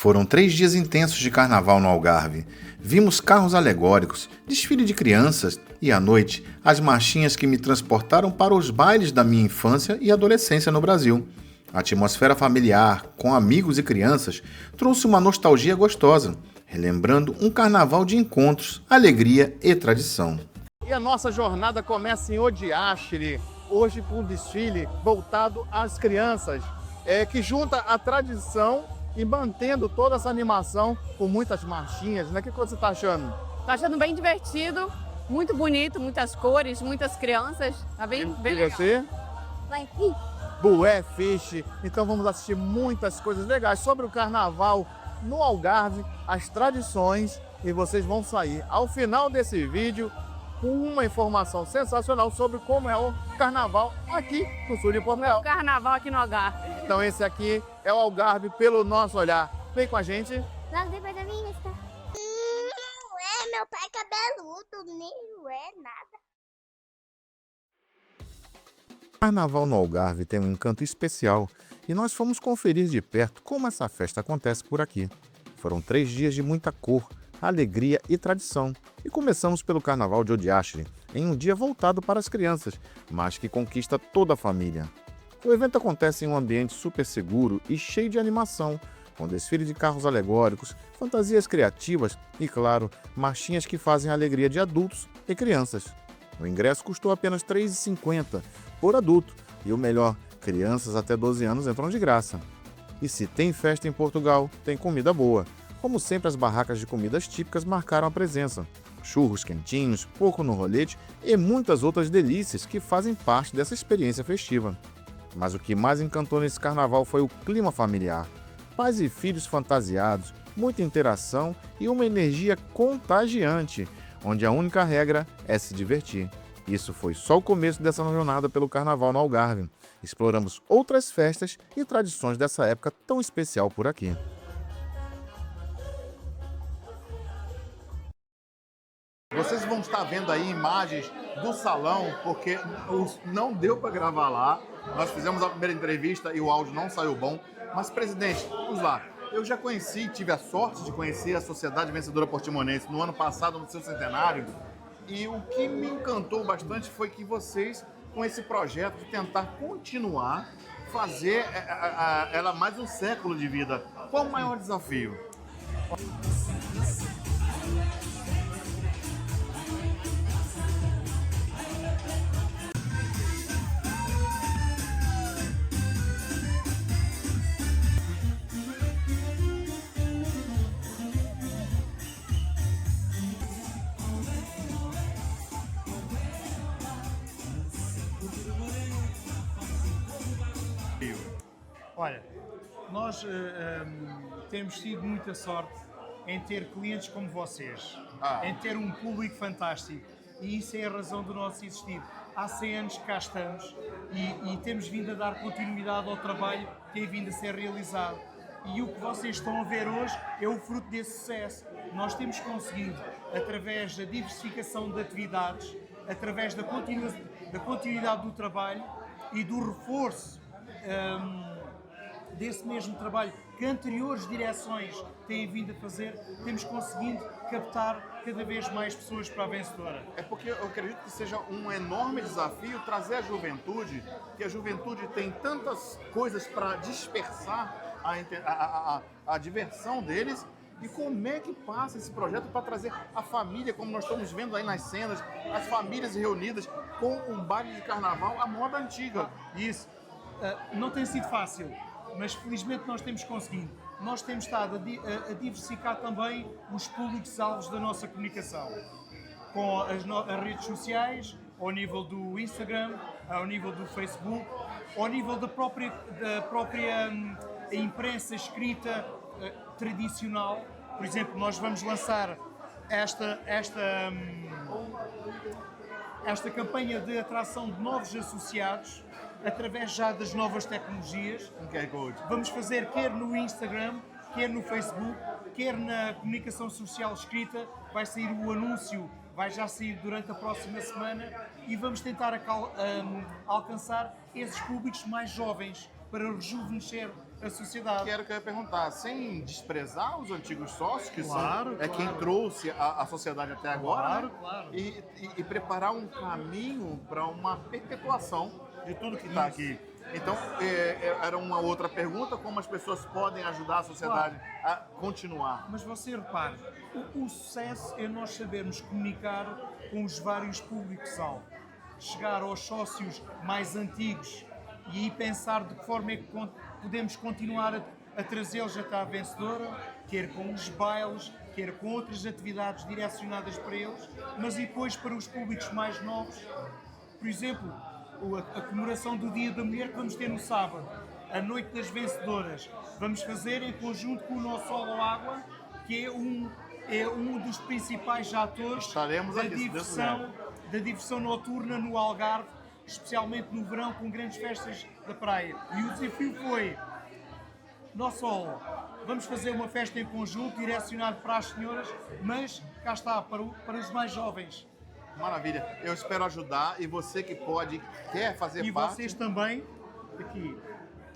Foram 3 dias intensos de carnaval no Algarve. Vimos carros alegóricos, desfile de crianças e, à noite, as marchinhas que me transportaram para os bailes da minha infância e adolescência no Brasil. A atmosfera familiar, com amigos e crianças, trouxe uma nostalgia gostosa, relembrando um carnaval de encontros, alegria e tradição. E a nossa jornada começa em Odiaxere, hoje com um desfile voltado às crianças, que junta a tradição e mantendo toda essa animação com muitas marchinhas, né? O que você está achando? Tô achando bem divertido, muito bonito, muitas cores, muitas crianças. Tá bem E legal. você? Vai sim. Bué Fish. Então vamos assistir muitas coisas legais sobre o carnaval no Algarve, as tradições, e vocês vão sair ao final desse vídeo com uma informação sensacional sobre como é o carnaval aqui no sul de Portugal. Carnaval aqui no Algarve. Então esse aqui é o Algarve pelo nosso olhar. Vem com a gente. Logo depois da vinheta. Não é, meu pai é cabeludo, nem é nada. O carnaval no Algarve tem um encanto especial e nós fomos conferir de perto como essa festa acontece por aqui. Foram 3 dias de muita cor, alegria e tradição. E começamos pelo Carnaval de Odiaxere, em um dia voltado para as crianças, mas que conquista toda a família. O evento acontece em um ambiente super seguro e cheio de animação, com desfile de carros alegóricos, fantasias criativas e, claro, marchinhas que fazem a alegria de adultos e crianças. O ingresso custou apenas R$ 3,50 por adulto e o melhor, crianças até 12 anos entram de graça. E se tem festa em Portugal, tem comida boa. Como sempre, as barracas de comidas típicas marcaram a presença. Churros quentinhos, porco no rolete e muitas outras delícias que fazem parte dessa experiência festiva. Mas o que mais encantou nesse carnaval foi o clima familiar. Pais e filhos fantasiados, muita interação e uma energia contagiante, onde a única regra é se divertir. Isso foi só o começo dessa jornada pelo carnaval no Algarve. Exploramos outras festas e tradições dessa época tão especial por aqui. Vocês vão estar vendo aí imagens do salão, porque não deu para gravar lá. Nós fizemos a primeira entrevista e o áudio não saiu bom. Mas, presidente, vamos lá. Eu já conheci, tive a sorte de conhecer a Sociedade Vencedora Portimonense no ano passado, no seu centenário. E o que me encantou bastante foi que vocês, com esse projeto de tentar continuar, fazer ela mais um século de vida. Qual o maior desafio? Olha, nós temos tido muita sorte em ter clientes como vocês, em ter um público fantástico, e isso é a razão do nosso existir. Há 100 anos que cá estamos e temos vindo a dar continuidade ao trabalho que tem vindo a ser realizado. E o que vocês estão a ver hoje é o fruto desse sucesso. Nós temos conseguido, através da diversificação de atividades, através da continuidade do trabalho e do reforço desse mesmo trabalho que anteriores direções têm vindo a fazer, temos conseguido captar cada vez mais pessoas para a vencedora. É porque eu acredito que seja um enorme desafio trazer a juventude, que a juventude tem tantas coisas para dispersar a diversão deles. E como é que passa esse projeto para trazer a família, como nós estamos vendo aí nas cenas, as famílias reunidas com um baile de carnaval à moda antiga? Isso não tem sido fácil, mas felizmente nós temos conseguido. Nós temos estado a diversificar também os públicos-alvos da nossa comunicação, com as redes sociais, ao nível do Instagram, ao nível do Facebook, ao nível da própria imprensa escrita tradicional. Por exemplo, nós vamos lançar esta campanha de atração de novos associados através já das novas tecnologias. Vamos fazer quer no Instagram, quer no Facebook, quer na comunicação social escrita. Vai sair o anúncio, vai já sair durante a próxima semana, e vamos tentar alcançar esses públicos mais jovens para rejuvenescer a sociedade. Que era o que eu ia perguntar, sem desprezar os antigos sócios, que Claro, são quem trouxe a sociedade até agora, Claro, né? claro. E preparar um caminho para uma perpetuação de tudo que está aqui. Então, era uma outra pergunta, como as pessoas podem ajudar a sociedade a continuar. Mas você repare, o sucesso é nós sabermos comunicar com os vários públicos-alvo, chegar aos sócios mais antigos e aí pensar de que forma é que podemos continuar a trazê-los até à vencedora, quer com os bailes, quer com outras atividades direcionadas para eles, mas e depois para os públicos mais novos. Por exemplo, a comemoração do Dia da Mulher que vamos ter no sábado, a Noite das Vencedoras, vamos fazer em conjunto com o nosso Sol ou Água, que é um dos principais atores Estaremos da aqui, se Deus quiser. diversão noturna no Algarve, especialmente no verão, com grandes festas da praia. E o desafio foi, nosso Sol, vamos fazer uma festa em conjunto, direcionado para as senhoras, mas cá está, para os mais jovens. Maravilha. Eu espero ajudar e você que pode, quer fazer E parte... vocês também, aqui.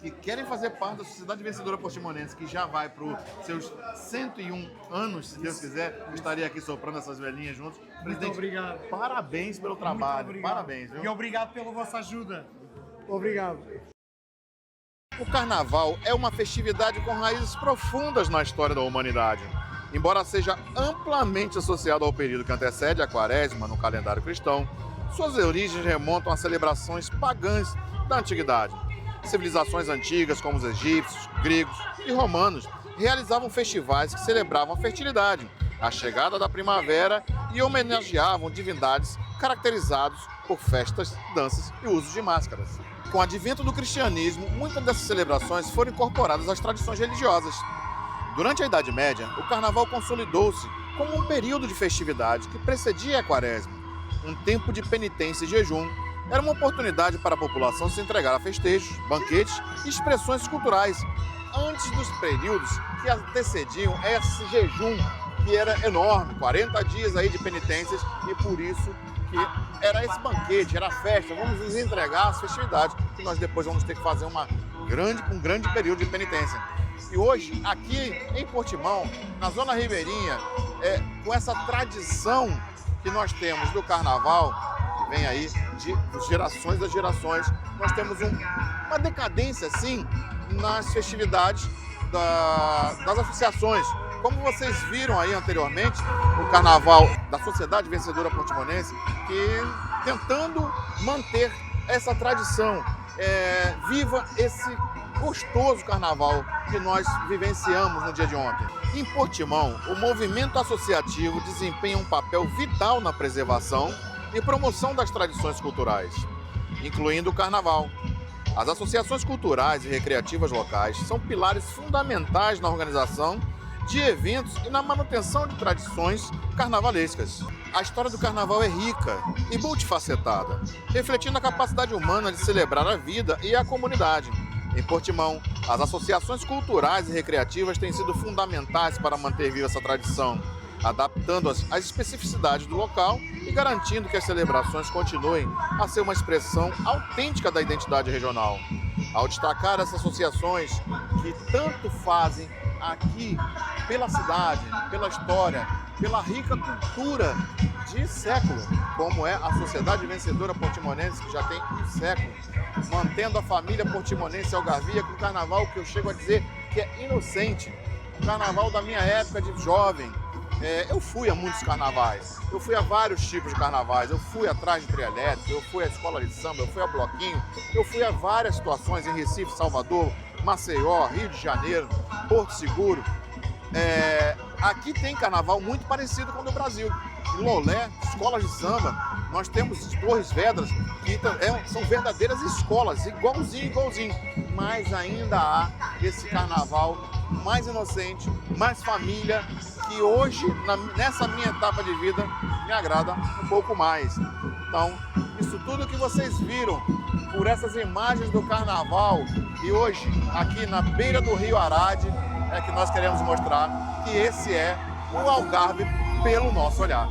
Que querem fazer parte da Sociedade Vencedora Portimonense, que já vai para os seus 101 anos, se Deus quiser, eu estaria aqui soprando essas velhinhas juntos. Muito obrigado. Parabéns pelo trabalho. Muito obrigado. Parabéns, viu? E obrigado pela vossa ajuda. Obrigado. O Carnaval é uma festividade com raízes profundas na história da humanidade. Embora seja amplamente associado ao período que antecede a Quaresma no calendário cristão, suas origens remontam a celebrações pagãs da antiguidade. Civilizações antigas, como os egípcios, gregos e romanos, realizavam festivais que celebravam a fertilidade, a chegada da primavera e homenageavam divindades caracterizados por festas, danças e uso de máscaras. Com o advento do cristianismo, muitas dessas celebrações foram incorporadas às tradições religiosas. Durante a Idade Média, o Carnaval consolidou-se como um período de festividade que precedia a Quaresma, um tempo de penitência e jejum. Era uma oportunidade para a população se entregar a festejos, banquetes e expressões culturais, antes dos períodos que antecediam esse jejum, que era enorme, 40 dias aí de penitências, e por isso que era esse banquete, era a festa, vamos nos entregar às festividades, que nós depois vamos ter que fazer um grande período de penitência. E hoje, aqui em Portimão, na Zona Ribeirinha, com essa tradição que nós temos do Carnaval, que vem aí de gerações a gerações, nós temos uma decadência, sim, nas festividades das associações. Como vocês viram aí anteriormente, o Carnaval da Sociedade Vencedora Portimonense, que tentando manter essa tradição, viva esse gostoso Carnaval que nós vivenciamos no dia de ontem. Em Portimão, o movimento associativo desempenha um papel vital na preservação e promoção das tradições culturais, incluindo o Carnaval. As associações culturais e recreativas locais são pilares fundamentais na organização de eventos e na manutenção de tradições carnavalescas. A história do Carnaval é rica e multifacetada, refletindo a capacidade humana de celebrar a vida e a comunidade. Em Portimão, as associações culturais e recreativas têm sido fundamentais para manter viva essa tradição, adaptando-as às especificidades do local e garantindo que as celebrações continuem a ser uma expressão autêntica da identidade regional. Ao destacar essas associações que tanto fazem aqui pela cidade, pela história, pela rica cultura de século, como é a Sociedade Vencedora Portimonense, que já tem um século, mantendo a família portimonense algarvia com o carnaval que eu chego a dizer que é inocente, o carnaval da minha época de jovem. Eu fui a muitos carnavais, eu fui a vários tipos de carnavais, eu fui atrás de trio elétrico, eu fui à escola de samba, eu fui a bloquinho, eu fui a várias situações em Recife, Salvador, Maceió, Rio de Janeiro, Porto Seguro. Aqui tem carnaval muito parecido com o do Brasil. Em Lolé, escolas de samba, nós temos Torres Vedras, que são verdadeiras escolas, igualzinho, mas ainda há esse carnaval mais inocente, mais família, que hoje, nessa minha etapa de vida, me agrada um pouco mais. Então, isso tudo que vocês viram por essas imagens do carnaval e hoje, aqui na beira do Rio Arade, é que nós queremos mostrar que esse é o Algarve pelo nosso olhar.